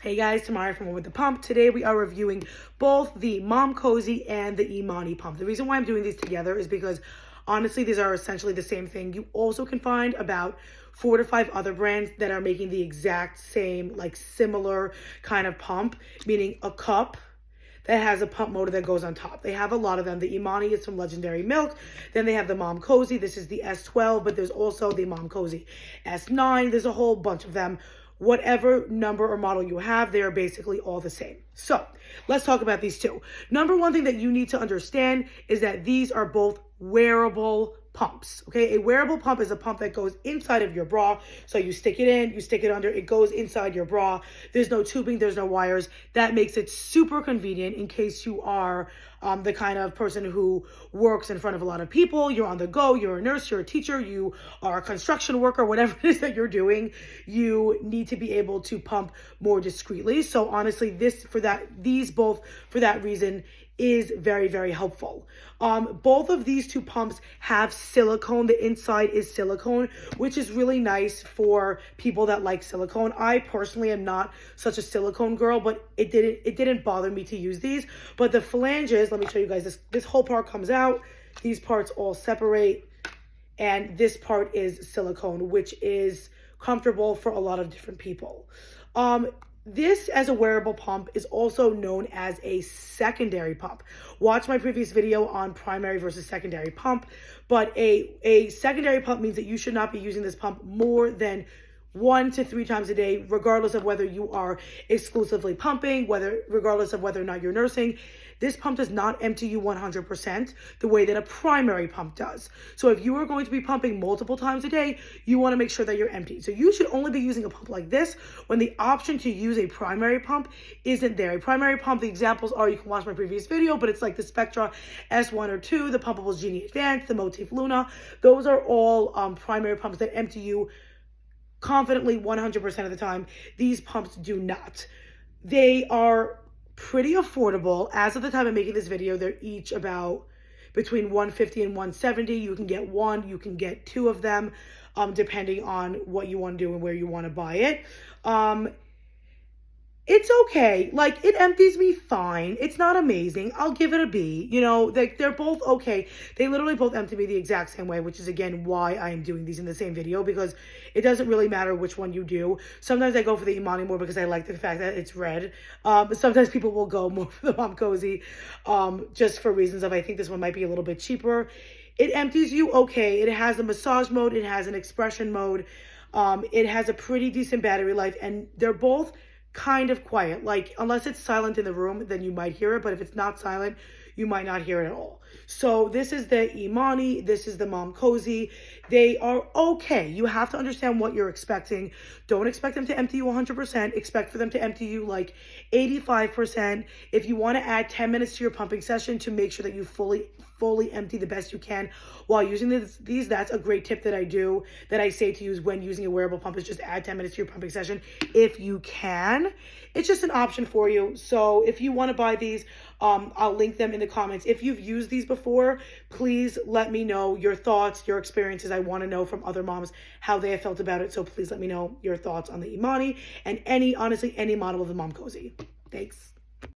Hey guys, Tamara from With the Pump. Today we are reviewing both the Momcozy and the Imani Pump. The reason why I'm doing these together is because honestly, these are essentially the same thing. You also can find about 4 to 5 other brands that are making the exact same, like similar kind of pump, meaning a cup that has a pump motor that goes on top. They have a lot of them. The Imani is from Legendary Milk. Then they have the Momcozy. This is the S12, but there's also the Momcozy S9. There's a whole bunch of them. Whatever number or model you have, they are basically all the same. So let's talk about these two. Number one thing that you need to understand is that these are both wearable pumps. Okay, a wearable pump is a pump that goes inside of your bra. So you stick it in, you stick it under, it goes inside your bra. There's no tubing, there's no wires. That makes it super convenient in case you are the kind of person who works in front of a lot of people. You're on the go, you're a nurse, you're a teacher, you are a construction worker, whatever it is that you're doing, you need to be able to pump more discreetly. So honestly, these both for that reason is very, very helpful. Both of these two pumps have silicone. The inside is silicone, which is really nice for people that like silicone. I personally am not such a silicone girl, but it didn't bother me to use these. But the flanges, let me show you guys, this whole part comes out. These parts all separate, and this part is silicone, which is comfortable for a lot of different people. This, as a wearable pump, is also known as a secondary pump. Watch my previous video on primary versus secondary pump. But a secondary pump means that you should not be using this pump more than 1 to 3 times a day, regardless of whether you are exclusively pumping, regardless of whether or not you're nursing. This pump does not empty you 100% the way that a primary pump does. So if you are going to be pumping multiple times a day, you want to make sure that you're empty. So you should only be using a pump like this when the option to use a primary pump isn't there. A primary pump, the examples are, you can watch my previous video, but it's like the Spectra S1 or 2, the Pumpables Genie Advanced, the Motif Luna. Those are all primary pumps that empty you confidently 100% of the time. These pumps do not. They are pretty affordable. As of the time of making this video, they're each about between $150 and $170. You can get one, you can get 2 of them, depending on what you want to do and where you want to buy it. It's okay. Like, it empties me fine. It's not amazing. I'll give it a B. You know, they're both okay. They literally both empty me the exact same way, which is, again, why I am doing these in the same video, because it doesn't really matter which one you do. Sometimes I go for the Imani more because I like the fact that it's red. But sometimes people will go more for the Momcozy, just for reasons of, I think this one might be a little bit cheaper. It empties you okay. It has a massage mode. It has an expression mode. It has a pretty decent battery life, and they're both kind of quiet. Like, unless it's silent in the room, then you might hear it, but if it's not silent, you might not hear it at all. So this is the Imani, this is the Momcozy. They are okay. You have to understand what you're expecting. Don't expect them to empty you 100%. Expect for them to empty you like 85%. If you want to add 10 minutes to your pumping session to make sure that you fully empty the best you can while using these, that's a great tip that I say to use when using a wearable pump, is just add 10 minutes to your pumping session if you can. It's just an option for you. So if you want to buy these, I'll link them in the comments. If you've used these before, please let me know your thoughts, your experiences. I want to know from other moms how they have felt about it. So please let me know your thoughts on the Imani and honestly, any model of the Momcozy. Thanks.